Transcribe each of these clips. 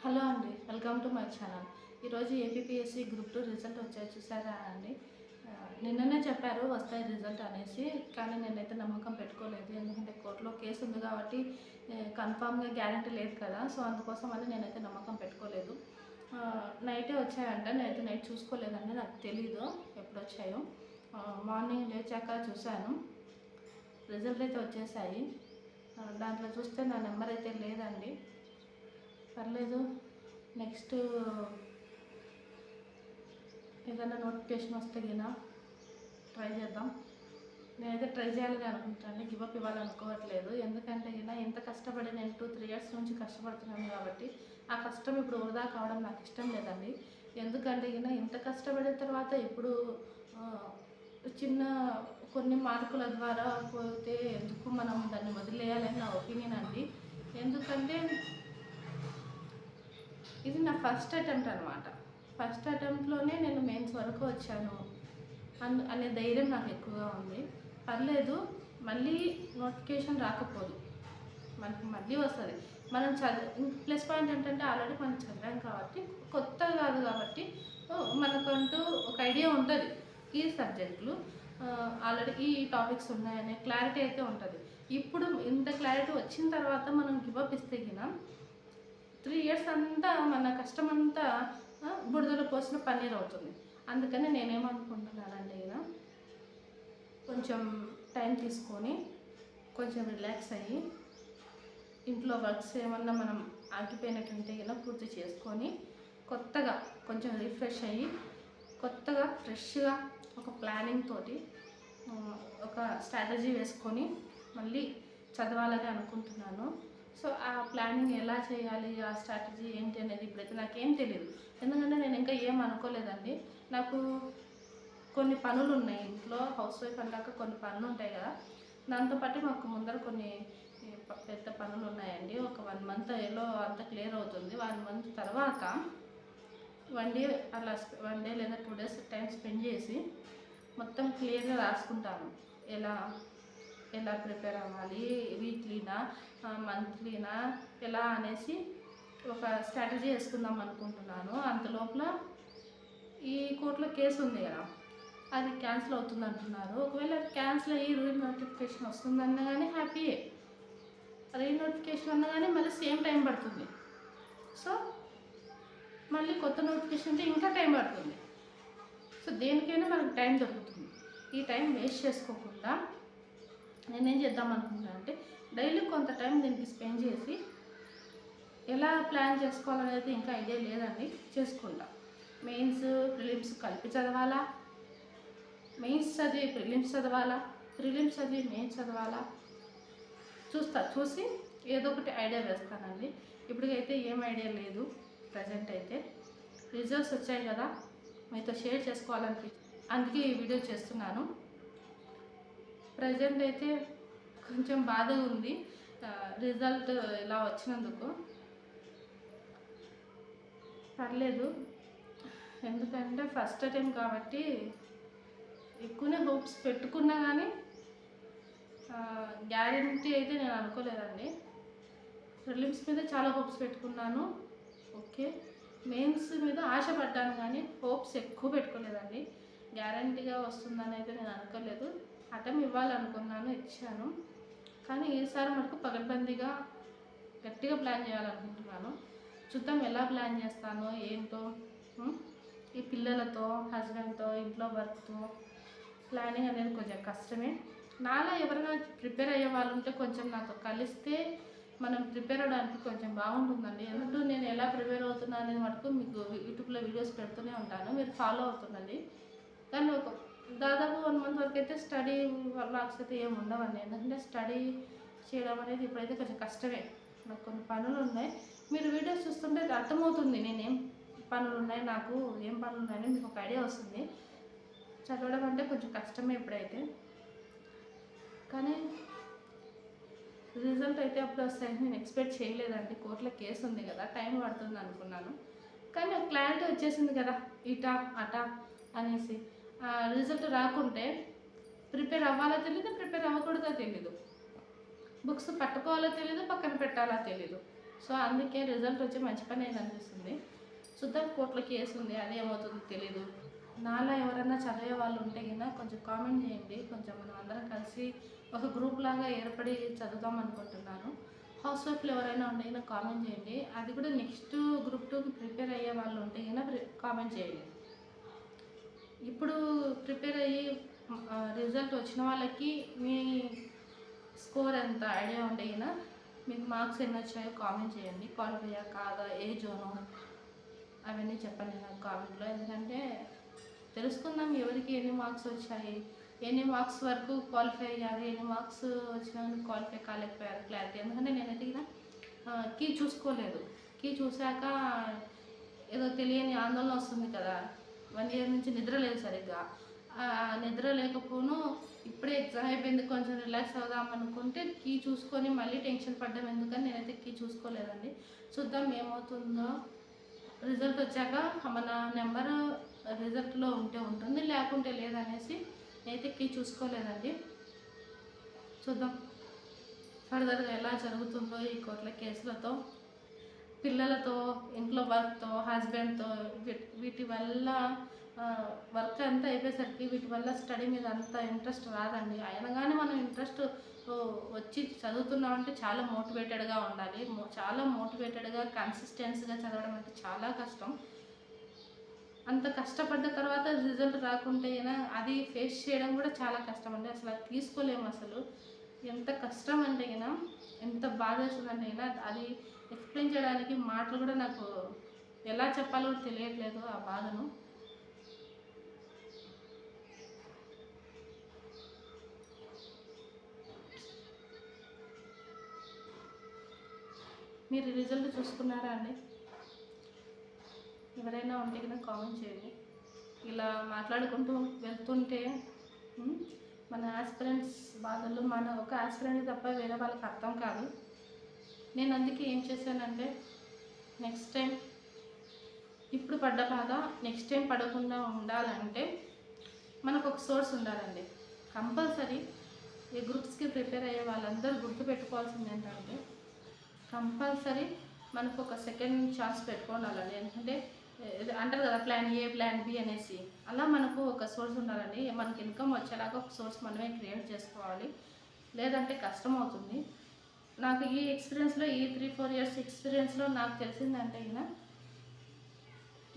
Hello అండి, welcome to my channel. ఈరోజు APPSC group 2 result వచ్చాయి, చూసారా అండి. నిన్ననే చెప్పారు వస్తాయి రిజల్ట్ అనేసి, కానీ నేనైతే నమ్మకం పెట్టుకోలేదు. ఎందుకంటే కోర్టులో కేసు ఉంది కాబట్టి కన్ఫామ్గా గ్యారంటీ లేదు కదా. సో అందుకోసం అని నేనైతే నమ్మకం పెట్టుకోలేదు. నైటే వచ్చాయంట, నేనైతే నైట్ చూసుకోలేదండి, నాకు తెలీదు ఎప్పుడు వచ్చాయో. మార్నింగ్ లేచాక చూశాను, రిజల్ట్ అయితే వచ్చేసాయి. దాంట్లో చూస్తే నా నెంబర్ అయితే లేదండి. పర్లేదు, నెక్స్ట్ ఏదైనా నోటిఫికేషన్ వస్తే గినా ట్రై చేద్దాం. నేనైతే ట్రై చేయాలని అనుకుంటాను, గివప్ ఇవ్వాలనుకోవట్లేదు. ఎందుకంటే గినా ఇంత కష్టపడి నేను 2-3 ఇయర్స్ నుంచి కష్టపడుతున్నాను కాబట్టి ఆ కష్టం ఇప్పుడు వృధా కావడం నాకు ఇష్టం లేదండి. ఎందుకంటే గినా ఇంత కష్టపడిన తర్వాత ఇప్పుడు చిన్న కొన్ని మార్కుల ద్వారా పోతే ఎందుకు మనం దాన్ని వదిలేయాలని నా ఒపీనియన్ అండి. ఎందుకంటే ఇది నా ఫస్ట్ అటెంప్ట్ అనమాట. ఫస్ట్ అటెంప్ట్లోనే నేను మెయిన్స్ వరకు వచ్చాను అనే ధైర్యం నాకు ఎక్కువగా ఉంది. పర్లేదు, మళ్ళీ నోటిఫికేషన్ రాకపోదు, మనకి మళ్ళీ వస్తుంది. మనం ప్లస్ పాయింట్ ఏంటంటే ఆల్రెడీ మనం చదివాం కాబట్టి, కొత్త కాదు కాబట్టి మనకంటూ ఒక ఐడియా ఉంటుంది. ఈ సబ్జెక్టులు ఆల్రెడీ ఈ టాపిక్స్ ఉన్నాయనే క్లారిటీ అయితే ఉంటుంది. ఇప్పుడు ఇంత క్లారిటీ వచ్చిన తర్వాత మనం గివప్ ఇస్తే గిన 3 ఇయర్స్ అంతా మన కష్టమంతా బురదలో పోసిన పన్నీర్ అవుతుంది. అందుకని నేనేమనుకుంటున్నానండి, ఇలా కొంచెం టైం తీసుకొని కొంచెం రిలాక్స్ అయ్యి ఇంట్లో వర్క్స్ ఏమన్నా మనం ఆగిపోయినట్టుంటే ఇలా పూర్తి చేసుకొని కొత్తగా కొంచెం రిఫ్రెష్ అయ్యి కొత్తగా ఫ్రెష్గా ఒక ప్లానింగ్ తోటి ఒక స్ట్రాటజీ వేసుకొని మళ్ళీ చదవాలని అనుకుంటున్నాను. సో ఆ ప్లానింగ్ ఎలా చేయాలి, ఆ స్ట్రాటజీ ఏంటి అనేది ఇప్పుడైతే నాకేం తెలియదు. ఎందుకంటే నేను ఇంకా ఏం అనుకోలేదండి. నాకు కొన్ని పనులు ఉన్నాయి ఇంట్లో, హౌస్ వైఫ్ అన్నాక కొన్ని పనులు ఉంటాయి కదా. దాంతోపాటు మాకు ముందర కొన్ని పెద్ద పనులు ఉన్నాయండి. ఒక 1 మంత్ ఏలో అంత క్లియర్ అవుతుంది. 1 మంత్ తర్వాత 1 డే అలా 1 డే లేదా 2 డేస్ టైం స్పెండ్ చేసి మొత్తం క్లియర్గా రాసుకుంటాను. ఎలా ప్రిపేర్ అవ్వాలి, వీక్లీనా మంత్లీనా ఎలా అనేసి ఒక స్ట్రాటజీ వేసుకుందాం అనుకుంటున్నాను. అంతలోపల ఈ కోర్టులో కేసు ఉంది కదా, అది క్యాన్సిల్ అవుతుంది అంటున్నారు. ఒకవేళ క్యాన్సిల్ అయ్యి రీనోటిఫికేషన్ వస్తుందన్నా కానీ హ్యాపీయే. రీనోటిఫికేషన్ అన్నా కానీ మళ్ళీ సేమ్ టైం పడుతుంది. సో మళ్ళీ కొత్త నోటిఫికేషన్ అంటే ఇంకా టైం పడుతుంది. సో దేనికైనా మనకు టైం దొరుకుతుంది. ఈ టైం వేస్ట్ చేసుకోకుండా నేనేం చేద్దాం అనుకుంటున్నాను అంటే, డైలీ కొంత టైం దీనికి స్పెండ్ చేసి ఎలా ప్లాన్ చేసుకోవాలనేది ఇంకా ఐడియా లేదండి, చేసుకుంటా. మెయిన్స్ ప్రిలిమ్స్ కలిపి చదవాలా, మెయిన్స్ చదివి ప్రిలిమ్స్ చదవాలా, ప్రిలిమ్స్ చదివి మెయిన్స్ చదవాలా చూసి ఏదో ఒకటి ఐడియా వేస్తానండి. ఇప్పటికైతే ఏం ఐడియా లేదు ప్రజెంట్ అయితే. రిజల్ట్స్ వచ్చాయి కదా, మీతో షేర్ అందుకే ఈ వీడియో చేస్తున్నాను. ప్రజెంట్ అయితే కొంచెం బాధగా ఉంది రిజల్ట్ ఇలా వచ్చినందుకు. పర్లేదు, ఎందుకంటే ఫస్ట్ అటెంప్ట్ కాబట్టి ఎక్కువనే హోప్స్ పెట్టుకున్నా కానీ గ్యారెంటీ అయితే నేను అనుకోలేదండి. ప్రిలిమ్స్ మీద చాలా హోప్స్ పెట్టుకున్నాను, ఓకే. మెయిన్స్ మీద ఆశపడ్డాను కానీ హోప్స్ ఎక్కువ పెట్టుకోలేదండి. గ్యారంటీగా వస్తుందని అయితే నేను అనుకోలేదు. అటెంప్ట్ ఇవ్వాలనుకున్నాను, ఇచ్చాను. కానీ ఈసారి మటుకు పగడ్బందీగా గట్టిగా ప్లాన్ చేయాలనుకుంటున్నాను. చూద్దాం ఎలా ప్లాన్ చేస్తానో ఏంటో. ఈ పిల్లలతో, హస్బెండ్తో, ఇంట్లో వర్క్తో ప్లానింగ్ అనేది కొంచెం కష్టమే. నాలా ఎవరైనా ప్రిపేర్ అయ్యే వాళ్ళు ఉంటే కొంచెం నాతో కలిస్తే మనం ప్రిపేర్ అవ్వడానికి కొంచెం బాగుంటుందండి. ఎందుకంటే నేను ఎలా ప్రిపేర్ అవుతున్నా అనేది మటుకు మీకు యూట్యూబ్లో వీడియోస్ పెడుతూనే ఉంటాను, మీరు ఫాలో అవుతుండండి. కానీ ఒక దాదాపు 1 మంత్ వరకు అయితే స్టడీ వ్లాగ్స్ అయితే ఏమి ఉండవండి. ఎందుకంటే స్టడీ చేయడం అనేది ఇప్పుడైతే కొంచెం కష్టమే. నాకు కొన్ని పనులు ఉన్నాయి, మీరు వీడియోస్ చూస్తుంటే అర్థమవుతుంది నేనేం పనులు ఉన్నాయి, నాకు ఏం పనులు ఉన్నాయని మీకు ఒక ఐడియా వస్తుంది. చదవడం అంటే కొంచెం కష్టమే ఇప్పుడైతే. కానీ రిజల్ట్ అయితే అప్పుడు వస్తాయని నేను ఎక్స్పెక్ట్ చేయలేదండి. కోర్టులో కేసు ఉంది కదా, టైం పడుతుంది అనుకున్నాను. కానీ ఒక క్లారిటీ వచ్చేసింది కదా, ఇటా అటా అనేసి. రిజల్ట్ రాకుంటే ప్రిపేర్ అవ్వాలో తెలీదు, ప్రిపేర్ అవ్వకూడదో తెలీదు, బుక్స్ పట్టుకోవాలో తెలీదు, పక్కన పెట్టాలో తెలీదు. సో అందుకే రిజల్ట్ వచ్చి మంచి పని అయింది అనిపిస్తుంది. చూద్దాం, కోర్టులో కేసు ఉంది, అదేమవుతుందో తెలీదు. నాలా ఎవరైనా చదివే వాళ్ళు ఉంటే కన్నా కొంచెం కామెంట్ చేయండి. కొంచెం మనం అందరం కలిసి ఒక గ్రూప్ లాగా ఏర్పడి చదువుదాం అనుకుంటున్నాను. హౌస్ వైఫ్లు ఎవరైనా ఉంటే కన్నా కామెంట్ చేయండి. అది కూడా నెక్స్ట్ గ్రూప్ 2కి ప్రిపేర్ అయ్యే వాళ్ళు ఉంటే కన్నా కామెంట్ చేయండి. ఇప్పుడు ప్రిపేర్ అయ్యి రిజల్ట్ వచ్చిన వాళ్ళకి మీ స్కోర్ ఎంత ఐడియా ఉంటే కన్నా మీకు మార్క్స్ ఎన్ని వచ్చాయో కామెంట్ చేయండి. క్వాలిఫై కాదా, ఏ జోను, అవన్నీ చెప్పండి నాకు కామెంట్లో. ఎందుకంటే తెలుసుకుందాం ఎవరికి ఎన్ని మార్క్స్ వచ్చాయి, ఎన్ని మార్క్స్ వరకు క్వాలిఫై అయ్యారు, ఎన్ని మార్క్స్ వచ్చినా క్వాలిఫై కాలేకపోయారు క్లారిటీ. ఎందుకంటే నేనైతే ఇలా కీ చూసుకోలేదు. కీ చూశాక ఏదో తెలియని ఆందోళన వస్తుంది కదా. 1 year నుంచి నిద్ర లేదు సరిగ్గా. నిద్ర లేకపోను ఇప్పుడే ఎగ్జామ్ అయిపోయింది, కొంచెం రిలాక్స్ అవుదాం అనుకుంటే కీ చూసుకొని మళ్ళీ టెన్షన్ పడ్డాం. ఎందుకని నేనైతే కీ చూసుకోలేదండి. చూద్దాం ఏమవుతుందో. రిజల్ట్ వచ్చాక మన నెంబర్ రిజల్ట్లో ఉంటే ఉంటుంది, లేకుంటే లేదనేసి నేనైతే కీ చూసుకోలేదండి. చూద్దాం ఫర్దర్గా ఎలా జరుగుతుందో ఈ కోర్టుల కేసులతో, పిల్లలతో, ఇంట్లో వర్క్తో, హస్బెండ్తో, వీటి వల్ల వర్క్ అంతా అయిపోయేసరికి వీటి వల్ల స్టడీ మీద అంత ఇంట్రెస్ట్ రాదండి. అయినా కానీ మనం ఇంట్రెస్ట్ వచ్చి చదువుతున్నామంటే చాలా మోటివేటెడ్గా ఉండాలి. చాలా మోటివేటెడ్గా కన్సిస్టెన్సీగా చదవడం అంటే చాలా కష్టం. అంత కష్టపడ్డ తర్వాత రిజల్ట్ రాకుంటే అది ఫేస్ చేయడం కూడా చాలా కష్టం అండి. అసలు అది తీసుకోలేము. అసలు ఎంత కష్టం అంటే ఎంత బాధ వేస్తుందంటే అది ఎక్స్ప్లెయిన్ చేయడానికి మాటలు కూడా నాకు ఎలా చెప్పాలో తెలియట్లేదు ఆ బాధను. మీరు రిజల్ట్ చూసుకున్నారా అండి? ఎవరైనా ఉంటే కనుక కామెంట్ చేయండి. ఇలా మాట్లాడుకుంటూ వెళ్తుంటే మన ఆస్పిరెంట్స్ బాధలు మన ఒక ఆస్పిరెంట్ తప్ప వేరే వాళ్ళకి అర్థం కాదు. నేను అందుకే ఏం చేశానంటే నెక్స్ట్ టైం ఇప్పుడు పడ్డ బాధ నెక్స్ట్ టైం పడకుండా ఉండాలంటే మనకు ఒక సోర్స్ ఉండాలండి. కంపల్సరీ ఈ గ్రూప్స్కి ప్రిపేర్ అయ్యే వాళ్ళందరూ గుర్తుపెట్టుకోవాల్సింది ఏంటంటే కంపల్సరీ మనకు ఒక సెకండ్ ఛాన్స్ పెట్టుకోవాలండి. ఎందుకంటే అంటారు కదా ప్లాన్ ఏ, ప్లాన్ బి అనేసి, అలా మనకు ఒక సోర్స్ ఉండాలండి. మనకి ఇన్కమ్ వచ్చేలాగా ఒక సోర్స్ మనమే క్రియేట్ చేసుకోవాలి, లేదంటే కష్టం అవుతుంది. నాకు ఈ ఎక్స్పీరియన్స్లో ఈ 3-4 years ఎక్స్పీరియన్స్లో నాకు తెలిసిందంటే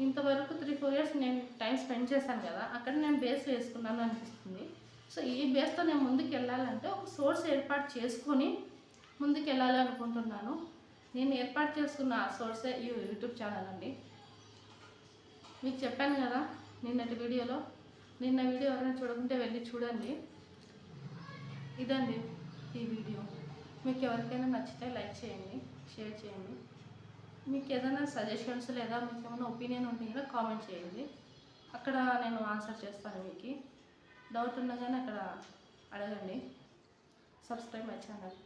ఇంతవరకు 3-4 years నేను టైం స్పెండ్ చేశాను కదా, అక్కడ నేను బేస్ వేసుకున్నాను అనిపిస్తుంది. సో ఈ బేస్తో నేను ముందుకు వెళ్ళాలంటే ఒక సోర్స్ ఏర్పాటు చేసుకొని ముందుకు వెళ్ళాలి అనుకుంటున్నాను. నేను ఏర్పాటు చేసుకున్న ఆ సోర్సే ఈ యూట్యూబ్ ఛానల్ అండి. మీకు చెప్పాను కదా నిన్న వీడియో ఎవరైనా చూడకుంటే వెళ్ళి చూడండి. ఇదండి ఈ వీడియో. మీకు ఎవరికైనా నచ్చితే లైక్ చేయండి, షేర్ చేయండి. మీకు ఏదైనా సజెషన్స్ లేదా మీకు ఏమైనా ఒపీనియన్ ఉంటే కూడా కామెంట్ చేయండి. అక్కడ నేను ఆన్సర్ చేస్తాను. మీకు డౌట్ ఉన్నా కానీ అక్కడ అడగండి. Subscribe my channel.